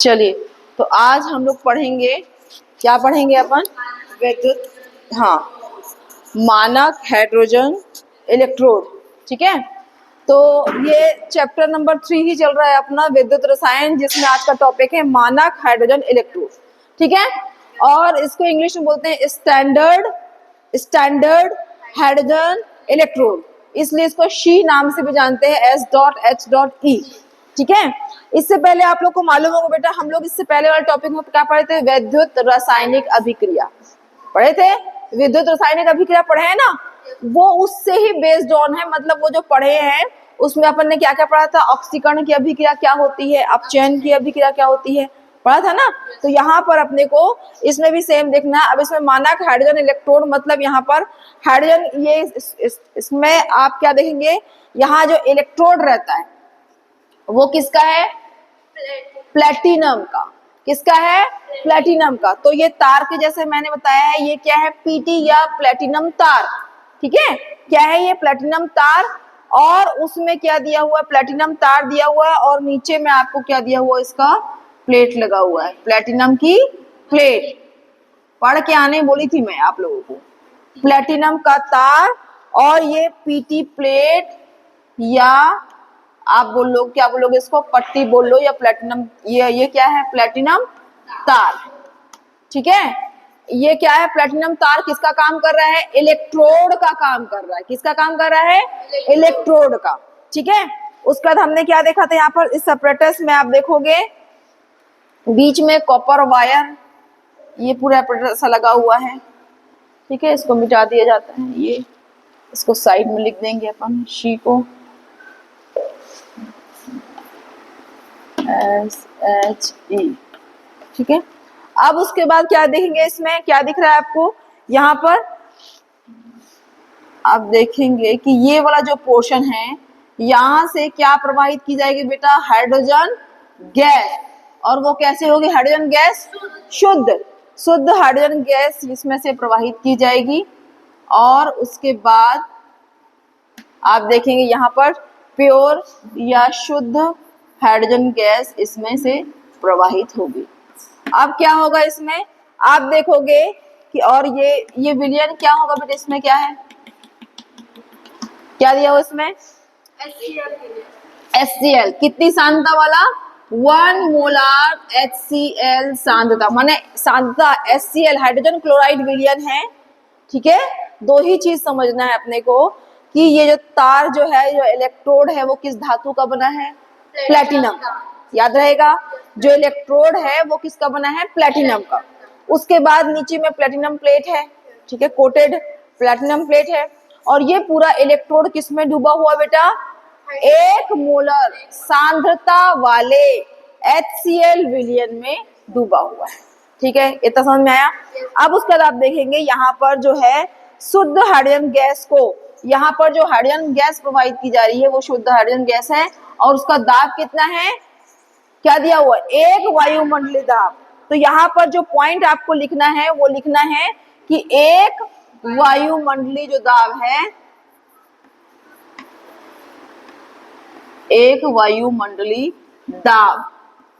चलिए, तो आज हम लोग पढ़ेंगे, क्या पढ़ेंगे अपन? विद्युत, हाँ, मानक हाइड्रोजन इलेक्ट्रोड। ठीक है, तो ये चैप्टर नंबर 3 ही चल रहा है अपना विद्युत रसायन, जिसमें आज का टॉपिक है मानक हाइड्रोजन इलेक्ट्रोड। ठीक है, और इसको इंग्लिश में बोलते हैं स्टैंडर्ड हाइड्रोजन इलेक्ट्रोड, इसलिए इसको शी नाम से भी जानते हैं, S.H.E। ठीक है, इससे पहले आप लोग को मालूम होगा बेटा, हम लोग इससे पहले वाले टॉपिक में क्या पढ़े थे? विद्युत रासायनिक अभिक्रिया पढ़े थे। विद्युत रासायनिक अभिक्रिया पढ़े हैं ना, वो उससे ही बेस्ड ऑन है, मतलब वो जो पढ़े हैं उसमें अपन ने क्या क्या पढ़ा था? ऑक्सीकरण की अभिक्रिया क्या होती है, अपचयन की अभिक्रिया क्या होती है, पढ़ा था ना। तो यहाँ पर अपने को इसमें भी सेम देखना है। अब इसमें मानक हाइड्रोजन इलेक्ट्रोड, मतलब यहाँ पर हाइड्रोजन, ये इसमें आप क्या देखेंगे, यहाँ जो इलेक्ट्रोड रहता है वो किसका है? प्लेटिनम का। किसका है? प्लेटिनम का। तो ये तार के जैसे मैंने बताया है, ये क्या है? पीटी या प्लेटिनम तार। ठीक है, क्या है ये? प्लेटिनम तार। और उसमें क्या दिया हुआ है? प्लेटिनम तार दिया हुआ है, और नीचे में आपको क्या दिया हुआ है? इसका प्लेट लगा हुआ है, प्लेटिनम की प्लेट। पढ़ के आने बोली थी मैं आप लोगों को, प्लेटिनम का तार और ये पीटी प्लेट, या आप बोल लो, क्या बोलोगे इसको? पट्टी बोल लो, या प्लेटिनम, ये क्या है? प्लेटिनम तार। ठीक है, ये क्या है? प्लेटिनम तार किसका काम कर रहा है? इलेक्ट्रोड का काम कर रहा है। किसका काम कर रहा है? इलेक्ट्रोड का। ठीक है, उसके बाद हमने क्या देखा था? यहाँ पर इस सेपरेटर्स में आप देखोगे बीच में कॉपर वायर, ये पूरा सेपरेटर सा लगा हुआ है। ठीक है, इसको मिटा दिया जाता है, ये इसको साइड में लिख देंगे अपन, शी को SHE। ठीक है, अब उसके बाद क्या देखेंगे? इसमें क्या दिख रहा है आपको? यहाँ पर आप देखेंगे कि ये वाला जो पोर्शन है, यहाँ से क्या प्रवाहित की जाएगी बेटा? Hydrogen gas. और वो कैसे होगी हाइड्रोजन गैस? शुद्ध हाइड्रोजन गैस इसमें से प्रवाहित की जाएगी। और उसके बाद आप देखेंगे यहाँ पर प्योर या शुद्ध हाइड्रोजन गैस इसमें से प्रवाहित होगी। अब क्या होगा इसमें? आप देखोगे कि, और ये विलयन क्या होगा बेटा? इसमें क्या है? क्या दिया हुआ इसमें? HCl। कितनी सांद्रता वाला? 1 मोलार HCl सांद्रता, माने सांद्रता HCl हाइड्रोजन क्लोराइड विलयन है। ठीक है, दो ही चीज समझना है अपने को कि ये जो तार जो है, जो इलेक्ट्रोड है, वो किस धातु का बना है? प्लेटिनम। याद रहेगा, जो इलेक्ट्रोड है वो किसका बना है? प्लेटिनम का। उसके बाद नीचे में प्लेटिनम प्लेट है। ठीक है, कोटेड प्लेटिनम प्लेट है। और ये पूरा इलेक्ट्रोड किस में डूबा हुआ बेटा? 1 मोलर सांद्रता वाले HCl विलयन में डूबा हुआ है। ठीक है, इतना समझ में आया? अब उसके बाद आप देखेंगे यहाँ पर जो है शुद्ध हाइड्रोजन गैस को, यहाँ पर जो हाइड्रोजन गैस प्रोवाइड की जा रही है वो शुद्ध हाइड्रोजन गैस है। और उसका दाब कितना है? क्या दिया हुआ? 1 वायुमंडलीय दाब। तो यहाँ पर जो पॉइंट आपको लिखना है वो लिखना है कि 1 वायुमंडलीय जो दाब है, 1 वायुमंडलीय दाब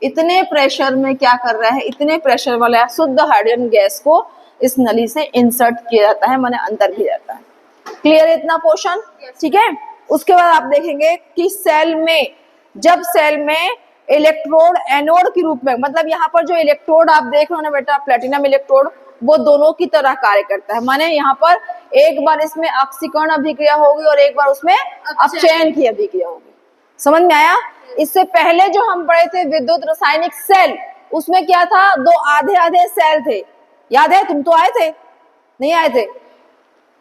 इतने प्रेशर में क्या कर रहा है? इतने प्रेशर वाला शुद्ध हाइड्रोजन गैस को इस नली से इंसर्ट किया जाता है, माने अंदर किया जाता है। क्लियर है इतना पोर्शन? ठीक है, उसके बाद आप देखेंगे कि सेल में, जब सेल में इलेक्ट्रोड एनोड के रूप में, मतलब यहाँ पर जो इलेक्ट्रोड आप देख रहे हो ना बेटा, प्लेटिनम इलेक्ट्रोड, वो दोनों की तरह कार्य करता है। माने यहाँ पर एक बार इसमें ऑक्सीकरण अभिक्रिया होगी और एक बार उसमें अपचयन की अभिक्रिया होगी। समझ में आया? इससे पहले जो हम पढ़े थे विद्युत रासायनिक सेल, उसमें क्या था? 2 आधे आधे सेल थे। याद है? तुम तो आए थे, नहीं आए थे?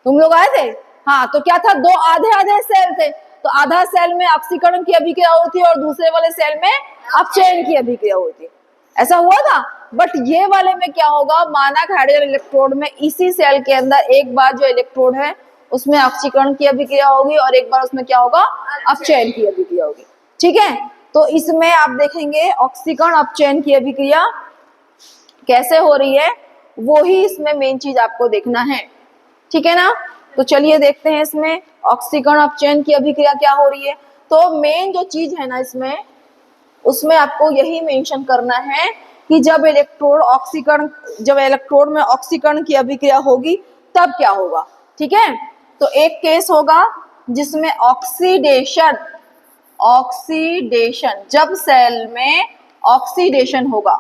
तुम लोग आए थे? हाँ, तो क्या था? 2 आधे आधे सेल थे। तो आधा सेल में ऑक्सीकरण की अभिक्रिया होती है और दूसरे वाले सेल में अपचयन की अभिक्रिया होती है। ऐसा हुआ था। बट ये वाले में क्या होगा? मानक हाइड्रोजन इलेक्ट्रोड में इसी सेल के अंदर एक बार जो इलेक्ट्रोड है उसमें ऑक्सीकरण की अभिक्रिया होगी और एक बार उसमें क्या होगा? अपचयन की अभिक्रिया होगी। ठीक है, तो इसमें आप देखेंगे ऑक्सीकरण अपचयन की अभिक्रिया कैसे हो रही है, वो ही इसमें मेन चीज आपको देखना है। ठीक है ना? तो चलिए देखते हैं इसमें ऑक्सीकरण अपचयन की अभिक्रिया क्या हो रही है। तो मेन जो चीज है ना इसमें, उसमें आपको यही मेंशन करना है कि जब इलेक्ट्रोड में ऑक्सीकरण की अभिक्रिया होगी तब क्या होगा। ठीक है, तो एक केस होगा जिसमें ऑक्सीडेशन जब सेल में ऑक्सीडेशन होगा।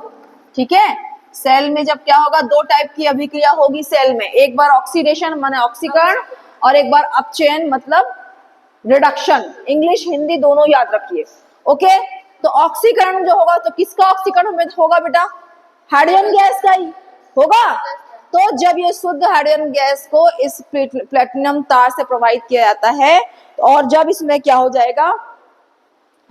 ठीक है, सेल में जब क्या होगा, दो टाइप की अभिक्रिया होगी सेल में, एक बार ऑक्सीडेशन माने ऑक्सीकरण और एक बार अपचयन मतलब रिडक्शन। इंग्लिश हिंदी दोनों याद रखिए। ओके, तो ऑक्सीकरण जो होगा तो किसका ऑक्सीकरण होगा बेटा, हाइड्रोजन गैस का ही होगा। तो जब ये शुद्ध हाइड्रोजन गैस को इस प्लेटिनम तार से प्रवाहित किया जाता है और जब इसमें क्या हो जाएगा,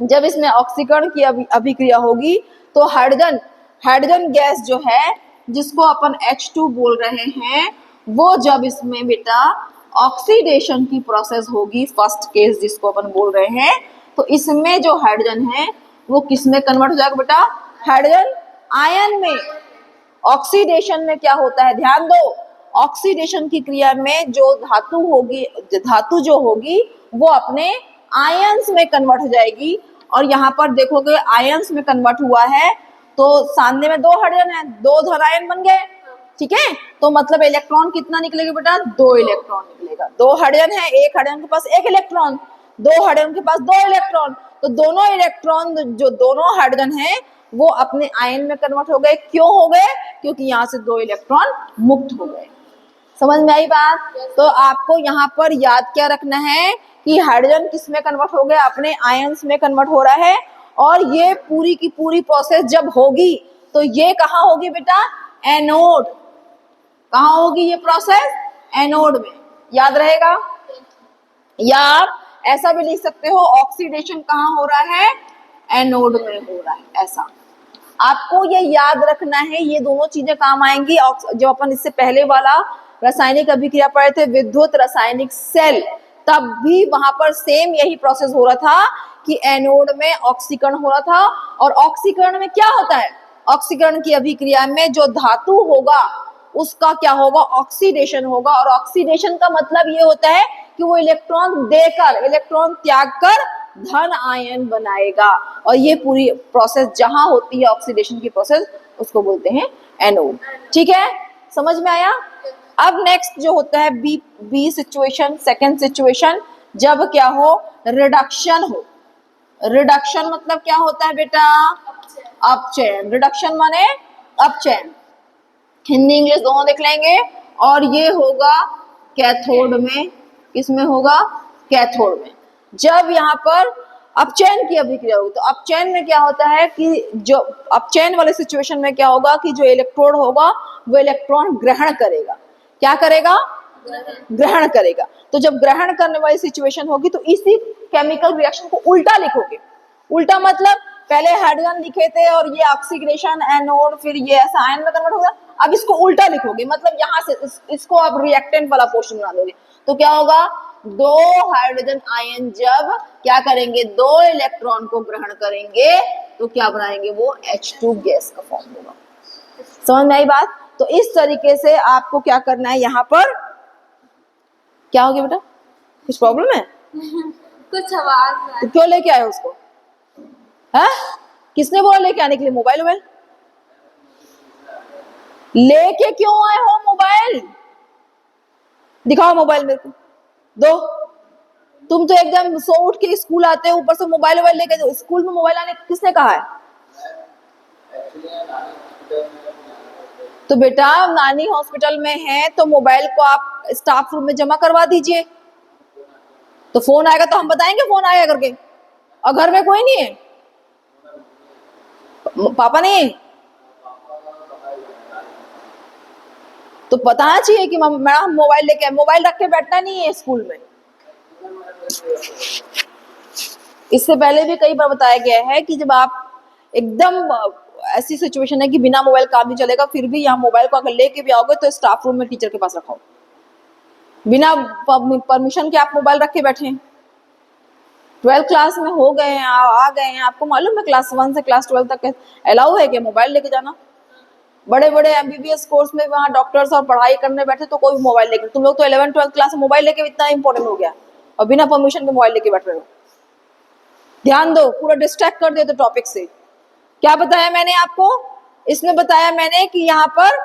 जब इसमें ऑक्सीकरण की अभिक्रिया होगी तो हाइड्रोजन गैस जो है जिसको अपन H2 बोल रहे हैं, वो जब इसमें बेटा ऑक्सीडेशन की प्रोसेस होगी, फर्स्ट केस जिसको अपन बोल रहे हैं, तो इसमें जो हाइड्रोजन है वो किस में कन्वर्ट हो जाएगा बेटा, हाइड्रोजन आयन में। ऑक्सीडेशन में क्या होता है, ध्यान दो, ऑक्सीडेशन की क्रिया में जो धातु जो होगी वो अपने आयंस में कन्वर्ट हो जाएगी। और यहाँ पर देखोगे आयंस में कन्वर्ट हुआ है तो सामने में दो हाइड्रोजन है, दो धन आयन बन गए। ठीक है, तो मतलब इलेक्ट्रॉन कितना निकलेगा बेटा, 2 इलेक्ट्रॉन निकलेगा। दो हाइड्रोजन है, एक हाइड्रोजन के पास 1 इलेक्ट्रॉन, दो हाइड्रोजन के पास 2 इलेक्ट्रॉन, तो दोनों इलेक्ट्रॉन जो दोनों हाइड्रोजन है वो अपने आयन में कन्वर्ट हो गए। क्यों हो गए, क्योंकि यहाँ से 2 इलेक्ट्रॉन मुक्त हो गए। समझ में आई बात। तो आपको यहाँ पर याद क्या रखना है कि हाइड्रोजन किस में कन्वर्ट हो गया, अपने आयंस में कन्वर्ट हो रहा है। और ये पूरी की पूरी प्रोसेस जब होगी तो ये कहाँ होगी बेटा, एनोड। कहाँ होगी ये प्रोसेस, एनोड में, याद रहेगा। या आप ऐसा भी लिख सकते हो, ऑक्सीडेशन कहाँ हो रहा है, एनोड में हो रहा है, ऐसा आपको ये याद रखना है। ये दोनों चीजें काम आएंगी। जो अपन इससे पहले वाला रासायनिक अभिक्रिया पढ़े थे, विद्युत रासायनिक सेल, तब भी वहां पर सेम यही प्रोसेस हो रहा था कि एनोड में ऑक्सीकरण हो रहा था। और ऑक्सीकरण में क्या होता है, ऑक्सीकरण की अभिक्रिया में जो धातु होगा उसका क्या होगा, ऑक्सीडेशन होगा। और ऑक्सीडेशन का मतलब ये होता है कि वो इलेक्ट्रॉन त्याग कर धन आयन बनाएगा। और ये पूरी प्रोसेस जहां होती है ऑक्सीडेशन की प्रोसेस, उसको बोलते हैं एनोड। ठीक है, समझ में आया। अब नेक्स्ट जो होता है बी सिचुएशन, सेकेंड सिचुएशन, जब क्या हो, रिडक्शन हो। रिडक्शन मतलब क्या होता है बेटा, अपचयन। रिडक्शन माने अपचयन, हिंदी इंग्लिश दोनों देख लेंगे। और ये होगा कैथोड में, किसमें होगा, कैथोड में। जब यहाँ पर अपचयन की अभिक्रिया होगी तो अपचयन में क्या होता है कि जो अपचयन वाले सिचुएशन में क्या होगा कि जो इलेक्ट्रोड होगा वो इलेक्ट्रॉन ग्रहण करेगा। क्या करेगा, ग्रहण करेगा। तो जब ग्रहण करने वाली सिचुएशन होगी तो इसी केमिकल रिएक्शन को उल्टा लिखोगे। उल्टा मतलब पहले हाइड्रोजन लिखे थे और ये ऑक्सीडेशन एनोड, फिर ये ऐसा आयन में कन्वर्ट होगा। अब इसको उल्टा लिखोगे, मतलब यहाँ से इसको आप रिएक्टेंट वाला पोर्शन बना दोगे। तो क्या होगा, 2 हाइड्रोजन आयन जब क्या करेंगे, 2 इलेक्ट्रॉन को ग्रहण करेंगे तो क्या बनाएंगे, वो H2 गैस का फॉर्म होगा। समझ में आई बात। तो इस तरीके से आपको क्या करना है, यहाँ पर क्या हो गया बेटा, कुछ प्रॉब्लम है कुछ आवाज तो क्यों लेके आए उसको, है किसने बोला लेके आने के लिए, मोबाइल लेके क्यों आए हो मोबाइल, दिखाओ मोबाइल मेरे को दो। तुम तो एकदम सो उठ के स्कूल आते हो, ऊपर से मोबाइल लेके दो। स्कूल में मोबाइल आने किसने कहा है। तो बेटा नानी हॉस्पिटल में है तो मोबाइल को आप स्टाफ रूम में जमा करवा दीजिए, तो फोन आएगा तो हम बताएंगे फोन आएगा करके। और घर में कोई नहीं है, पापा नहीं है, तो बताना चाहिए कि मैडम मोबाइल लेके, मोबाइल रख के बैठना नहीं है स्कूल में। इससे पहले भी कई बार बताया गया है कि जब आप एकदम ऐसी सिचुएशन है कि बिना मोबाइल काम नहीं चलेगा, फिर भी यहाँ मोबाइल को अगर लेके भी आओगे तो स्टाफ रूम में टीचर के पास रखो, बिना परमिशन के आप मोबाइल रख के बैठे। 12th क्लास में हो गए हैं, आ गए हैं, आपको मालूम है क्लास 1 से क्लास 12 तक अलाउ है कि मोबाइल लेके जाना। बड़े बड़े MBBS कोर्स में वहाँ डॉक्टर्स और पढ़ाई करने बैठे तो कोई मोबाइल लेके, तुम लोग तो 11th 12th क्लास में मोबाइल लेके इतना इंपॉर्टेंट हो गया और बिना परमिशन के मोबाइल लेके बैठ रहे हो। ध्यान दो, पूरा डिस्ट्रैक्ट कर दे तो टॉपिक से। क्या बताया मैंने आपको? इसमें बताया मैंने कि यहाँ पर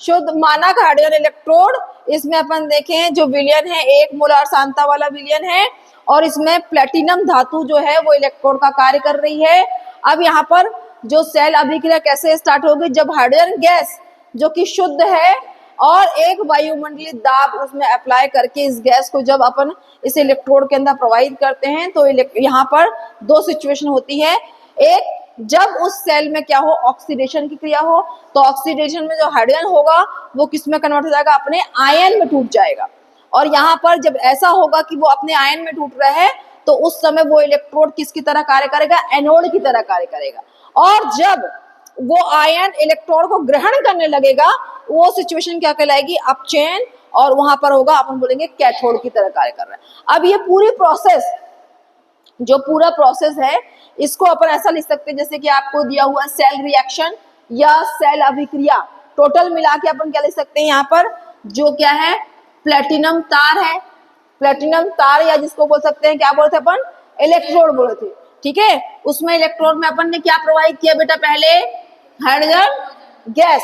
शुद्ध मानक हाइड्रोजन इलेक्ट्रोड, इसमें अपन देखें जो विलयन है 1 मोलार सांद्रता वाला विलयन है और इसमें प्लेटिनम धातु जो है वो इलेक्ट्रोड का कार्य कर रही है। अब यहाँ पर जो सेल अभिक्रिया कैसे स्टार्ट होगी, जब हाइड्रोजन गैस जो कि शुद्ध है और एक वायुमंडलीय दाब उसमें अप्लाई करके इस गैस को जब अपन इस इलेक्ट्रोड के अंदर प्रवाहित करते हैं तो यहाँ पर दो सिचुएशन होती है। एक, जब उस सेल में क्या हो, ऑक्सीडेशन की क्रिया हो, तो ऑक्सीडेशन में जो हाइड्रोजन होगा वो किस में कन्वर्ट हो जाएगा, अपने आयन में टूट जाएगा। और यहाँ पर जब ऐसा होगा कि वो अपने आयन में टूट रहा है तो उस समय वो इलेक्ट्रोड किसकी तरह कार्य करेगा, एनोड की तरह कार्य करेगा। और जब वो आयन इलेक्ट्रॉन को ग्रहण करने लगेगा वो सिचुएशन क्या कहलाएगी, अपचयन, और वहां पर होगा अपन बोलेंगे कैथोड की तरह कार्य कर रहा है। अब ये पूरी प्रोसेस, जो पूरा प्रोसेस है इसको अपन ऐसा लिख सकते हैं जैसे कि आपको दिया हुआ सेल रिएक्शन या सेल अभिक्रिया, टोटल मिला के अपन क्या लिख सकते हैं, यहाँ पर जो क्या है प्लेटिनम तार है, प्लेटिनम तार, या जिसको बोल सकते हैं क्या बोलते हैं अपन, इलेक्ट्रोड बोले थे। ठीक है, उसमें इलेक्ट्रोड में अपन ने क्या प्रोवाइड किया बेटा, पहले हाइड्रोजन गैस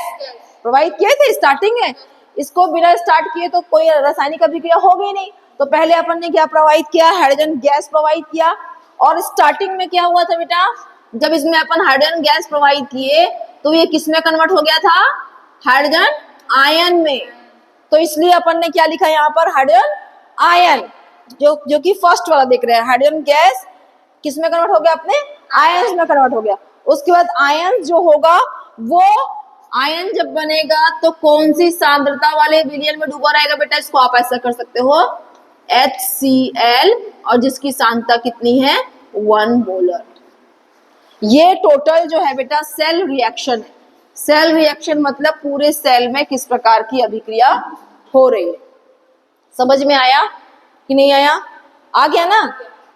प्रोवाइड किए थे स्टार्टिंग में। इसको बिना स्टार्ट किए तो कोई रासायनिक अभिक्रिया होगी नहीं, तो पहले अपन ने क्या प्रोवाइड किया, हाइड्रोजन गैस प्रोवाइड किया। और स्टार्टिंग में क्या हुआ था बेटा, जब इसमें अपन हाइड्रोजन गैस प्रोवाइड किए तो ये किस में कन्वर्ट हो गया था, हाइड्रोजन आयन में। तो इसलिए अपन ने क्या लिखा यहाँ पर, हाइड्रोजन आयन, जो कि फर्स्ट वाला देख रहे हैं, हाइड्रोजन गैस किस में कन्वर्ट हो गया, अपने आयन में कन्वर्ट हो गया। उसके बाद आयन जो होगा वो आयन जब बनेगा तो कौन सी सांद्रता वाले विलयन में डूबा रहेगा बेटा, इसको आप ऐसा कर सकते हो HCl, और जिसकी सांद्रता कितनी है 1 मोलर। ये टोटल जो है बेटा सेल रिएक्शन है। सेल रिएक्शन मतलब पूरे सेल में किस प्रकार की अभिक्रिया हो रही है। समझ में आया कि नहीं आया, आ गया ना।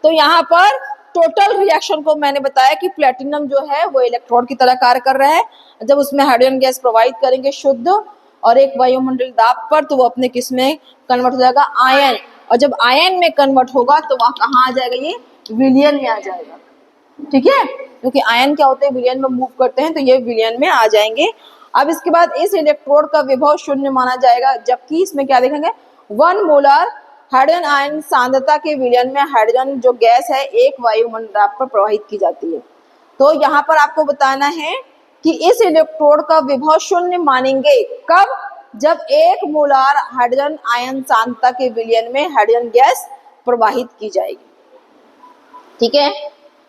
तो यहाँ पर टोटल रिएक्शन को मैंने बताया कि प्लेटिनम जो है वो इलेक्ट्रोड की तरह कार्य कर रहा है। जब उसमें हाइड्रोजन गैस प्रोवाइड करेंगे शुद्ध और एक वायुमंडल दाब पर, तो वो अपने किस में कन्वर्ट हो जाएगा, आयन। और जब आयन में कन्वर्ट होगा तो वहां कहाँ आ जाएगा, ये विलयन में आ जाएगा। ठीक है, क्योंकि आयन क्या होते हैं, विलयन में मूव करते हैं, तो ये विलयन में आ जाएंगे। अब इसके बाद इस इलेक्ट्रोड का विभव शून्य माना जाएगा, जबकि इसमें क्या देखेंगे, 1 मोलर हाइड्रोजन आयन सांद्रता के विलयन में हाइड्रोजन जो गैस है एक वायुमंडल दाब पर प्रवाहित की जाती है। तो यहाँ पर आपको बताना है कि इस इलेक्ट्रोड का विभव शून्य मानेंगे कब, जब 1 मोलार हाइड्रोजन आयन सांद्रता के विलयन में हाइड्रोजन गैस प्रवाहित की जाएगी। ठीक है,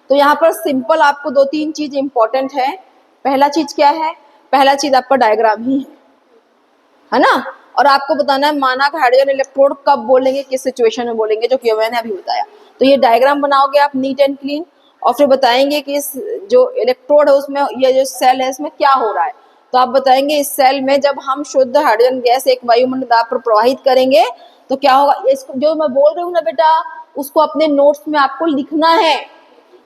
तो यहाँ पर सिंपल आपको 2-3 चीज इंपॉर्टेंट है। पहला चीज क्या है, पहला चीज आपका डायग्राम ही है ना, और आपको बताना है मानक हाइड्रोजन इलेक्ट्रोड कब बोलेंगे, किस सिचुएशन में बोलेंगे, जो कि मैंने अभी बताया। तो ये डायग्राम बनाओगे आप नीट एंड क्लीन, और फिर बताएंगे कि इस जो इलेक्ट्रोड है उसमें, ये जो सेल है इसमें क्या हो रहा है। तो आप बताएंगे इस सेल में जब हम शुद्ध हाइड्रोजन गैस एक वायुमंडल दाब पर प्रवाहित करेंगे तो क्या होगा। इसको जो मैं बोल रही हूँ ना बेटा, उसको अपने नोट्स में आपको लिखना है।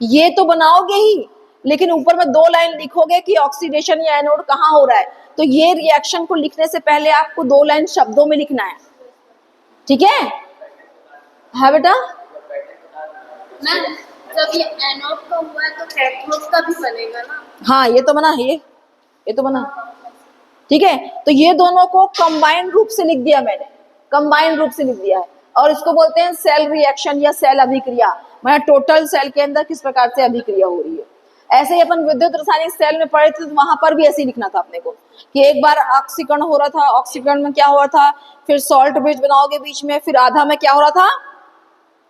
ये तो बनाओगे ही, लेकिन ऊपर में 2 लाइन लिखोगे कि ऑक्सीडेशन या एनोड कहाँ हो रहा है। तो ये रिएक्शन को लिखने से पहले आपको 2 लाइन शब्दों में लिखना है। ठीक है, हाँ बेटा। मैम जब ये एनोड का हुआ है तो कैथोड का भी बनेगा ना। हाँ, ये तो बना है, ये तो बना। ठीक है, तो ये दोनों को कंबाइंड रूप से लिख दिया मैंने, कंबाइंड रूप से लिख दिया है। और इसको बोलते हैं सेल रिएक्शन या सेल अभिक्रिया, मतलब टोटल सेल के अंदर किस प्रकार से अभिक्रिया हो रही है। ऐसे ही अपन विद्युत रासायनिक सेल में पढ़े थे, तो वहां पर भी ऐसे ही लिखना था अपने को कि एक बार ऑक्सीकरण हो रहा था, ऑक्सीकरण में क्या हो रहा था, फिर सॉल्ट ब्रिज बनाओगे बीच में, फिर आधा में क्या हो रहा था,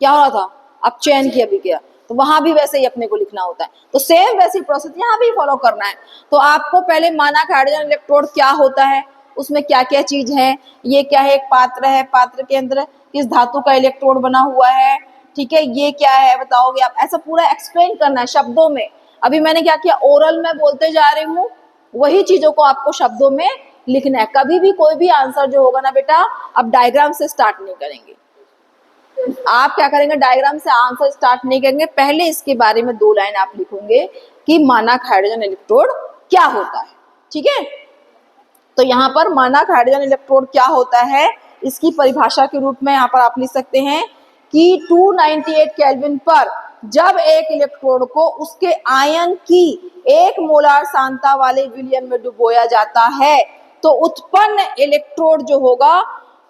क्या हो रहा था, अपचयन की अभिक्रिया। तो वहां भी वैसे ही अपने को लिखना होता है। तो सेम वैसी प्रोसेस यहाँ भी फॉलो करना है। तो आपको पहले मानक हाइड्रोजन इलेक्ट्रोड क्या होता है, उसमें क्या क्या चीज है, ये क्या है, एक पात्र है, पात्र के अंदर किस धातु का इलेक्ट्रोड बना हुआ है, ठीक है, ये क्या है बताओगे आप, ऐसा पूरा एक्सप्लेन करना है शब्दों में। अभी मैंने क्या किया, ओरल में बोलते जा रही हूँ, वही चीजों को आपको शब्दों में लिखना है। कभी भी कोई भी आंसर जो होगा ना बेटा, अब डायग्राम से स्टार्ट नहीं करेंगे। आप क्या करेंगे, डायग्राम से आंसर स्टार्ट नहीं करेंगे, पहले इसके बारे में 2 लाइन आप लिखोगे कि मानक हाइड्रोजन इलेक्ट्रोड क्या होता है। ठीक है, तो यहाँ पर मानक हाइड्रोजन इलेक्ट्रोड क्या होता है, इसकी परिभाषा के रूप में यहाँ पर आप लिख सकते हैं कि 298 केल्विन पर जब एक इलेक्ट्रोड को उसके आयन की 1 मोलार सांद्रता वाले विलयन में डुबोया जाता है तो उत्पन्न इलेक्ट्रोड जो होगा,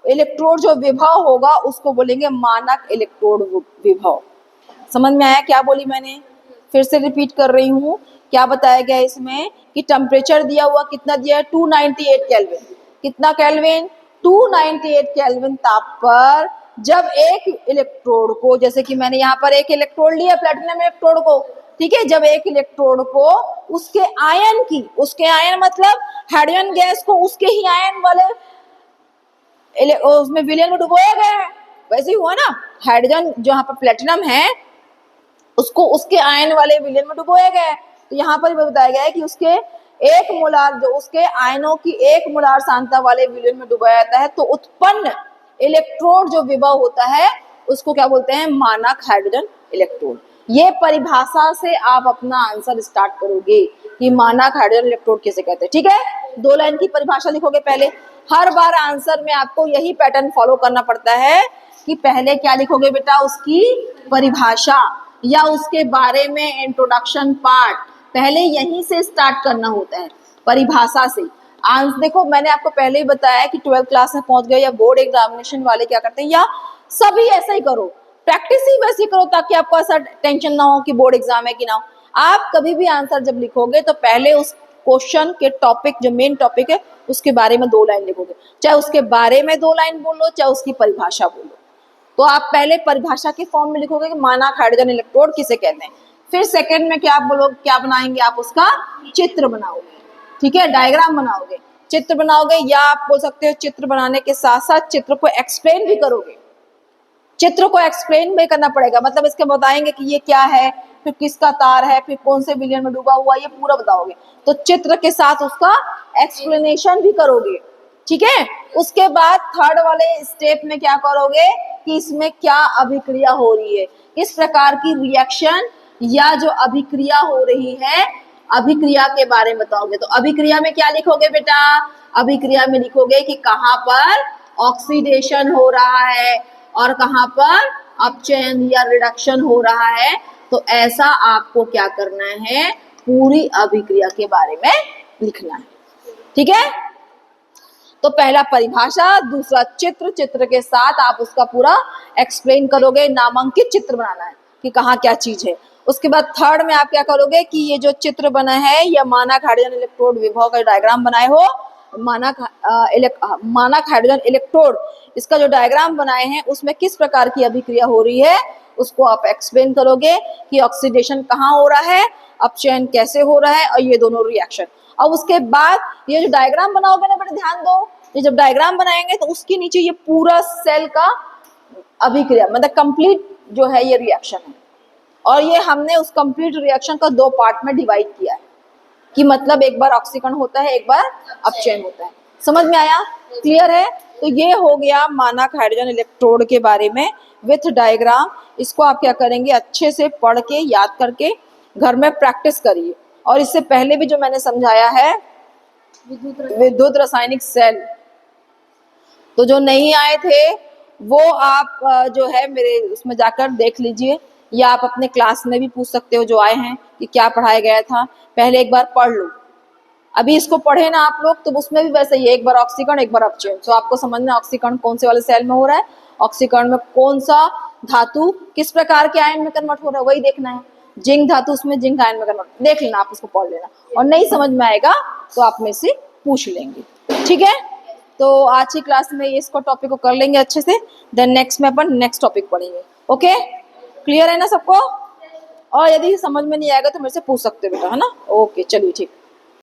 इलेक्ट्रोड जो विभव होगा उसको बोलेंगे मानक इलेक्ट्रोड विभव। समझ में आया क्या बोली मैंने? फिर से रिपीट कर रही हूँ। क्या बताया गया इसमें कि टेम्परेचर दिया हुआ कितना दिया है, 298 केल्विन। कितना केल्विन? 298 केल्विन ताप पर जब एक इलेक्ट्रोड को, जैसे कि मैंने यहाँ पर एक इलेक्ट्रोड लिया प्लेटिनम इलेक्ट्रोड को, ठीक है, जब एक इलेक्ट्रोड को उसके आयन की, उसके आयन मतलब हाइड्रोजन गैस को उसके ही आयन वाले उसमें विलयन में डुबोया गया है, वैसे ही हुआ ना। हाइड्रोजन जो यहाँ पर प्लेटिनम है उसको उसके आयन वाले विलयन में डुबोया गया है, तो यहाँ पर बताया गया है कि उसके 1 मोलार, जो उसके आयनों की 1 मोलार सांद्रता वाले विलयन में डुबाया जाता है तो उत्पन्न इलेक्ट्रोड जो विभव होता है उसको क्या बोलते हैं? मानक हाइड्रोजन इलेक्ट्रोड। ये परिभाषा से आप अपना आंसर स्टार्ट करोगे कि मानक हाइड्रोजन इलेक्ट्रोड किसे कहते हैं। ठीक है, 2 लाइन की परिभाषा लिखोगे पहले। हर बार आंसर में आपको यही पैटर्न फॉलो करना पड़ता है कि पहले क्या लिखोगे बेटा? उसकी परिभाषा या उसके बारे में इंट्रोडक्शन पार्ट, पहले यहीं से स्टार्ट करना होता है, परिभाषा से। आंसर देखो, मैंने आपको पहले ही बताया कि 12th क्लास में पहुंच गए या बोर्ड एग्जामिनेशन वाले क्या करते हैं, या सभी ऐसा ही करो, प्रैक्टिस ही वैसी करो ताकि आपको ऐसा टेंशन ना हो कि बोर्ड एग्जाम है कि ना हो। आप कभी भी आंसर जब लिखोगे तो पहले उस क्वेश्चन के टॉपिक, जो मेन टॉपिक है उसके बारे में 2 लाइन लिखोगे, चाहे उसके बारे में 2 लाइन बोलो चाहे उसकी परिभाषा बोलो। तो आप पहले परिभाषा के फॉर्म में लिखोगे कि मानक हाइड्रोजन इलेक्ट्रोड किसे कहते हैं। फिर सेकंड में क्या बोलोगे, क्या बनाएंगे आप? उसका चित्र बनाओगे, ठीक है, डायग्राम बनाओगे, चित्र बनाओगे, या आप बोल सकते हो चित्र बनाने के साथ साथ चित्र को एक्सप्लेन भी करोगे। चित्र को एक्सप्लेन भी करना पड़ेगा, मतलब इसके बताएंगे कि ये क्या है, फिर किसका तार है, फिर कौन से विलयन में डूबा हुआ, ये पूरा बताओगे। तो चित्र के साथ उसका एक्सप्लेनेशन भी करोगे, ठीक है। उसके बाद थर्ड वाले स्टेप में क्या करोगे कि इसमें क्या अभिक्रिया हो रही है, किस प्रकार की रिएक्शन या जो अभिक्रिया हो रही है, अभिक्रिया के बारे में बताओगे। तो अभिक्रिया में क्या लिखोगे बेटा? अभिक्रिया में लिखोगे कि कहाँ पर ऑक्सीडेशन हो रहा है और कहाँ पर अपचयन या रिडक्शन हो रहा है। तो ऐसा आपको क्या करना है, पूरी अभिक्रिया के बारे में लिखना है, ठीक है। तो पहला परिभाषा, दूसरा चित्र, चित्र के साथ आप उसका पूरा एक्सप्लेन करोगे, नामांकित चित्र बनाना है कि कहाँ क्या चीज है। उसके बाद थर्ड में आप क्या करोगे कि ये जो चित्र बना है या मानक हाइड्रोजन इलेक्ट्रोड विभव का डायग्राम बनाए हो, मानक हाइड्रोजन इलेक्ट्रोड, इसका जो डायग्राम बनाए हैं उसमें किस प्रकार की अभिक्रिया हो रही है उसको आप एक्सप्लेन करोगे कि ऑक्सीडेशन कहाँ हो रहा है, अपचयन कैसे हो रहा है, और ये दोनों रिएक्शन। और उसके बाद ये जो डायग्राम बनाओगे ना बेटा, ध्यान दो, ये जब डायग्राम बनाएंगे तो उसके नीचे ये पूरा सेल का अभिक्रिया, मतलब कंप्लीट जो है ये रिएक्शन है, और ये हमने उस कंप्लीट रिएक्शन का 2 पार्ट में डिवाइड किया है कि मतलब एक बार ऑक्सीकरण होता है, एक बार अपचयन होता है। समझ में आया? क्लियर है? तो ये हो गया मानक हाइड्रोजन इलेक्ट्रोड के बारे में विथ डायग्राम। इसको आप क्या करेंगे, अच्छे से पढ़ के याद करके घर में प्रैक्टिस करिए। और इससे पहले भी जो मैंने समझाया है विद्युत रासायनिक सेल, तो जो नहीं आए थे वो आप जो है मेरे उसमें जाकर देख लीजिए, या आप अपने क्लास में भी पूछ सकते हो जो आए हैं कि क्या पढ़ाया गया था, पहले एक बार पढ़ लो। अभी इसको पढ़े ना आप लोग तो उसमें भी वैसे ही, एक बार ऑक्सीकरण एक बार अपचयन। तो आपको समझना ऑक्सीकरण कौन से वाले सेल में हो रहा है, ऑक्सीकरण में कौन सा धातु किस प्रकार के आयन में कन्वर्ट हो रहा है, वही देखना है। जिंक धातु उसमें जिंक आयन में कन्वर्ट, देख लेना, आप उसको पढ़ लेना, और नहीं समझ में आएगा तो आप में से पूछ लेंगे, ठीक है। तो आज की क्लास में इसको टॉपिक को कर लेंगे अच्छे से, देन नेक्स्ट में अपन नेक्स्ट टॉपिक पढ़ेंगे। ओके, क्लियर है ना सबको? और यदि समझ में नहीं आएगा तो मेरे से पूछ सकते हो बेटा, है ना। ओके, चलिए ठीक।